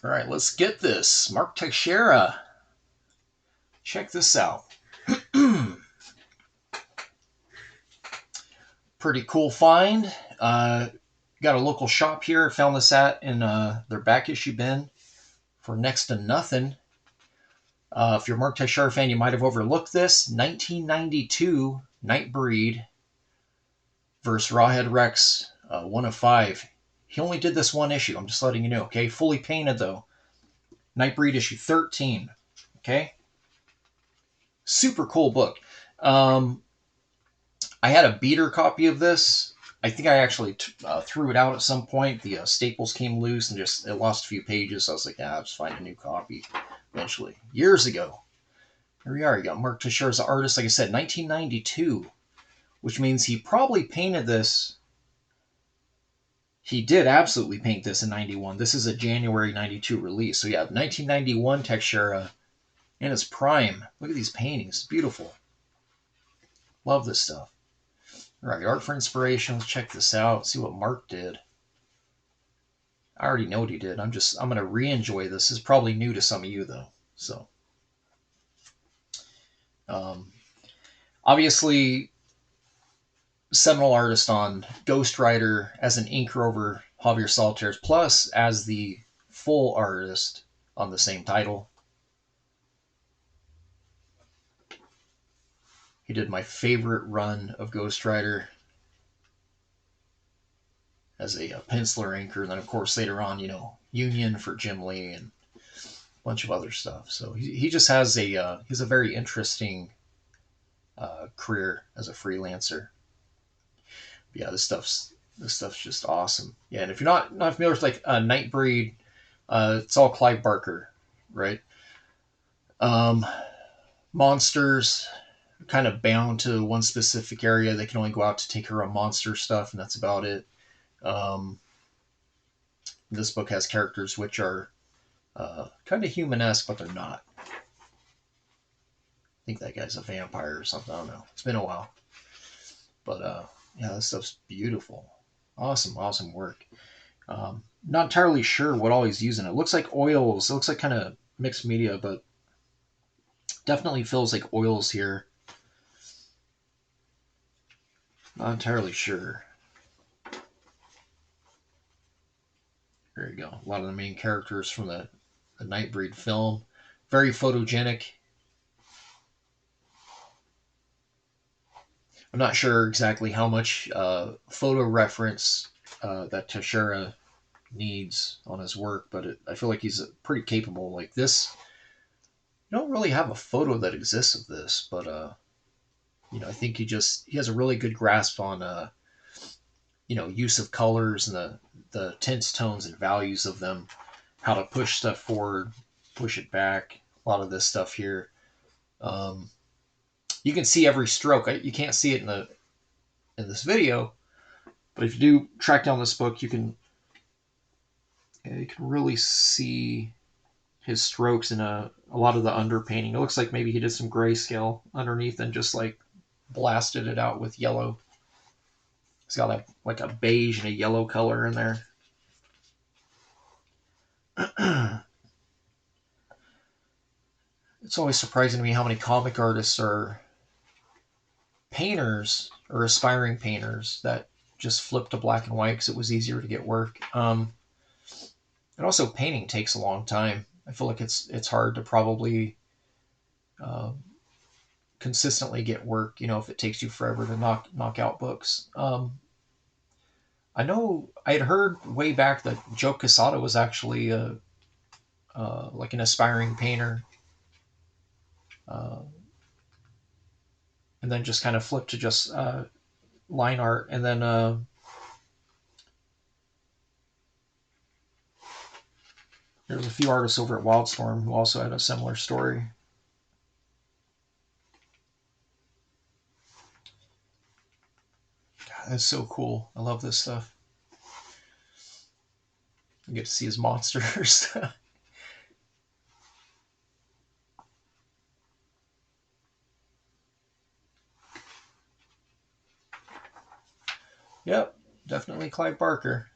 All right, let's get this. Mark Texiera. Check this out. Pretty cool find. Got a local shop here. Found this at in their back issue bin for next to nothing. If you're a Mark Teixeira fan, you might have overlooked this. 1992 Nightbreed versus Rawhead Rex, 1 of 5. He only did this one issue. I'm just letting you know, okay? Fully painted, though. Nightbreed issue 13, okay? Super cool book. I had a beater copy of this. I think I actually threw it out at some point. The staples came loose and just it lost a few pages. So I was like, I'll just find a new copy eventually. Years ago. Here we are. You got Mark Teixeira as an artist, like I said, 1992, which means he probably painted this. He did absolutely paint this in 91. This is a January 92 release. So yeah, 1991 Teixeira in his prime. Look at these paintings. Beautiful. Love this stuff. All right, art for inspiration. Let's check this out. See what Mark did. I already know what he did. I'm going to re-enjoy this. This is probably new to some of you, though. So, obviously, seminal artist on Ghost Rider as an inker over Javier Solitaires, plus as the full artist on the same title. He did my favorite run of Ghost Rider as a penciler inker. And then, of course, later on, Union for Jim Lee and a bunch of other stuff. So he just has he's a very interesting career as a freelancer. But yeah, this stuff's just awesome. Yeah, and if you're not familiar with like Nightbreed, it's all Clive Barker, right? Monsters kind of bound to one specific area. They can only go out to take care of monster stuff, and that's about it. This book has characters which are kind of human-esque, but they're not. I think that guy's a vampire or something. I don't know. It's been a while. But yeah, this stuff's beautiful. Awesome work. Not entirely sure what all he's using. It looks like oils. It looks like kind of mixed media, but definitely feels like oils here. Not entirely sure. There you go. A lot of the main characters from the Nightbreed film. Very photogenic. I'm not sure exactly how much photo reference that Teixeira needs on his work, but I feel like he's pretty capable. Like this, you don't really have a photo that exists of this, but I think he has a really good grasp on use of colors and the tints, tones, and values of them, how to push stuff forward, push it back. A lot of this stuff here. You can see every stroke. You can't see it in this video, but if you do track down this book, you can really see his strokes in a lot of the underpainting. It looks like maybe he did some grayscale underneath and just like blasted it out with yellow. It's got like a beige and a yellow color in there. It's always surprising to me how many comic artists are painters or aspiring painters that just flip to black and white because it was easier to get work. And also painting takes a long time. I feel like it's hard to probably consistently get work, if it takes you forever to knock out books. I know I had heard way back that Joe Quesada was actually like an aspiring painter, and then just kind of flipped to just line art, and then there's a few artists over at Wildstorm who also had a similar story. God, that's so cool. I love this stuff. You get to see his monsters. Yep, definitely Clive Barker.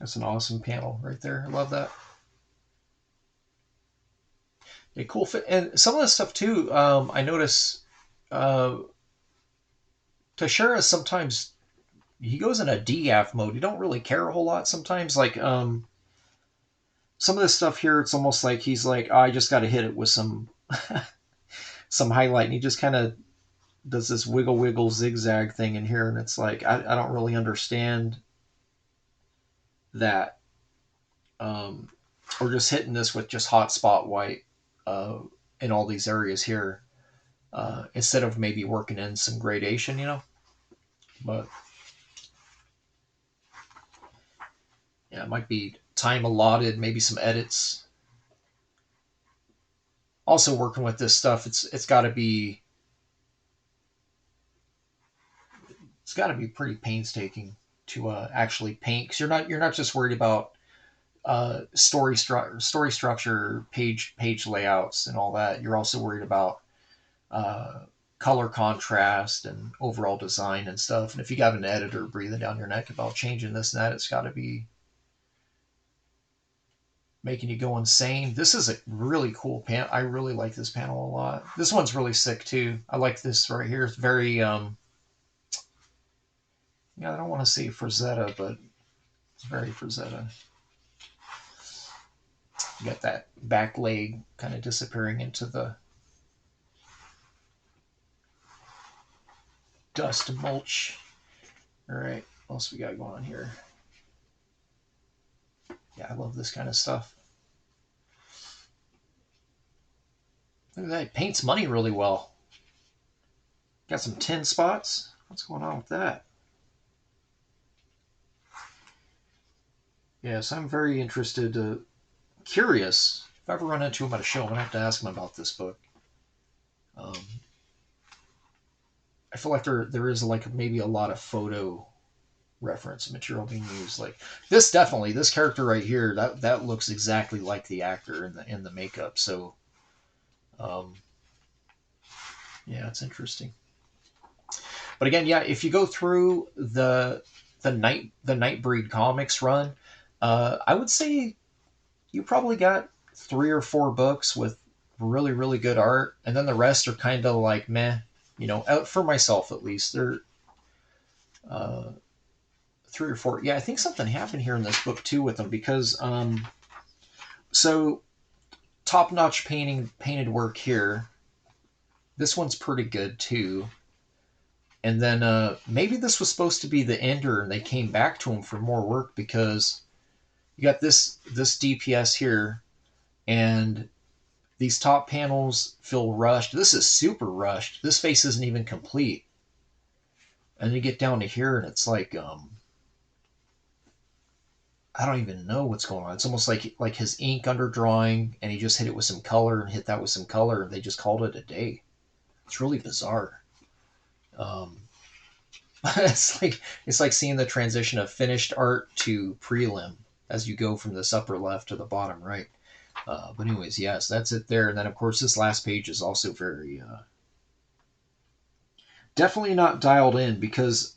That's an awesome panel right there. I love that. Yeah, cool fit. And some of this stuff too, I notice uh, Texiera sometimes he goes in a DAF mode. You don't really care a whole lot sometimes. Like some of this stuff here, it's almost like he's like, oh, I just got to hit it with some highlight, and he just kind of does this wiggle wiggle zigzag thing in here, and it's like I don't really understand that. Um, or just hitting this with just hot spot white uh, in all these areas here instead of maybe working in some gradation, you know. But yeah, it might be time allotted, maybe some edits. Also, working with this stuff, it's got to be pretty painstaking to actually paint because you're not just worried about story structure, page layouts, and all that. You're also worried about uh, color contrast and overall design and stuff. And if you got an editor breathing down your neck about changing this and that, it's got to be making you go insane. This is a really cool panel. I really like this panel a lot. This one's really sick too. I like this right here. It's very yeah, I don't want to say Frazetta, but it's very Frazetta. You got that back leg kind of disappearing into the dust and mulch. All right, what else we got going on here? Yeah, I love this kind of stuff. Look at that, it paints money really well. Got some tin spots. What's going on with that? Yes, I'm very interested, curious. If I ever run into him at a show, I'm gonna have to ask him about this book. Um, I feel like there is like maybe a lot of photo reference material being used. Like this character right here, that looks exactly like the actor in the makeup. So, um, yeah, it's interesting. But again, yeah, if you go through the Nightbreed comics run, I would say you probably got 3 or 4 books with really good art, and then the rest are kind of like meh. You know, out for myself at least, they're uh, 3 or 4. Yeah, I think something happened here in this book too with them because so top notch painted work here. This one's pretty good too. And then maybe this was supposed to be the ender, and they came back to him for more work because you got this DPS here, and these top panels feel rushed. This is super rushed. This face isn't even complete. And then you get down to here, and it's like I don't even know what's going on. It's almost like his ink underdrawing, and he just hit it with some color and hit that with some color, and they just called it a day. It's really bizarre. Um, it's like seeing the transition of finished art to prelim as you go from this upper left to the bottom right. But anyways, yes, that's it there. And then of course this last page is also very definitely not dialed in because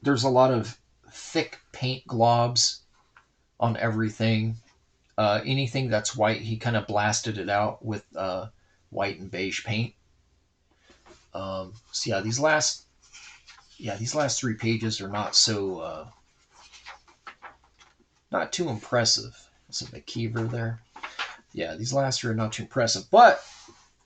there's a lot of thick paint globs on everything. Anything that's white, he kind of blasted it out with white and beige paint. So these last 3 pages are not so not too impressive. Some McKeever there. Yeah, these last 3 are not too impressive, but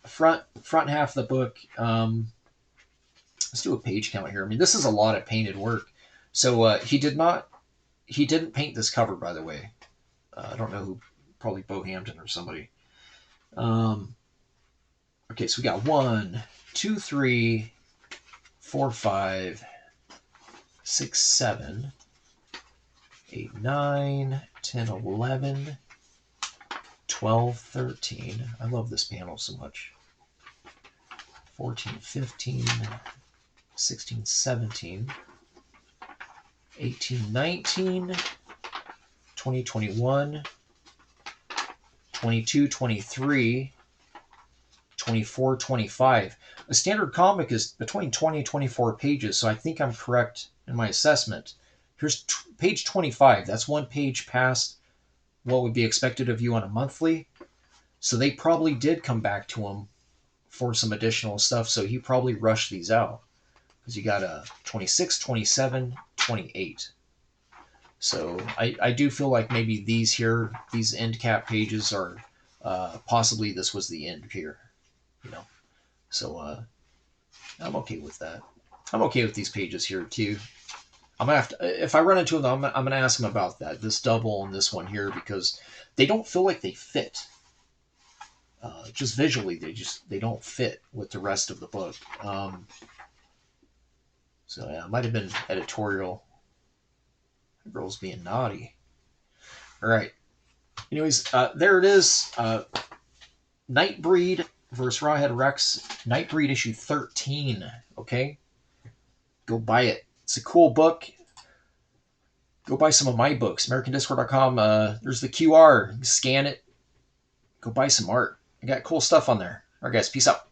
front half of the book. Let's do a page count here. I mean, this is a lot of painted work. So he didn't paint this cover, by the way. I don't know who, probably Bo Hampton or somebody. Okay, so we got 1, 2, 3, 4, 5, 6, 7, 8, 9, 10, 11, 12, 13. I love this panel so much. 14, 15, 16, 17, 18, 19, 20, 21, 22, 23, 24, 25. A standard comic is between 20 and 24 pages, so I think I'm correct in my assessment. Here's page 25. That's one page past what would be expected of you on a monthly. So they probably did come back to him for some additional stuff. So he probably rushed these out because you got a 26, 27, 28. So I do feel like maybe these here, these end cap pages are possibly this was the end here, you know. So I'm okay with that. I'm okay with these pages here too. I'm gonna have to, if I run into them, I'm gonna ask them about that, this double and this one here, because they don't feel like they fit. Just visually, they don't fit with the rest of the book. So yeah, it might have been editorial. The girl's being naughty. All right. Anyways, there it is. Nightbreed versus Rawhead Rex. Nightbreed issue 13. Okay, go buy it. It's a cool book. Go buy some of my books. AmericanDiscord.com. There's the QR. Scan it. Go buy some art. I got cool stuff on there. All right, guys. Peace out.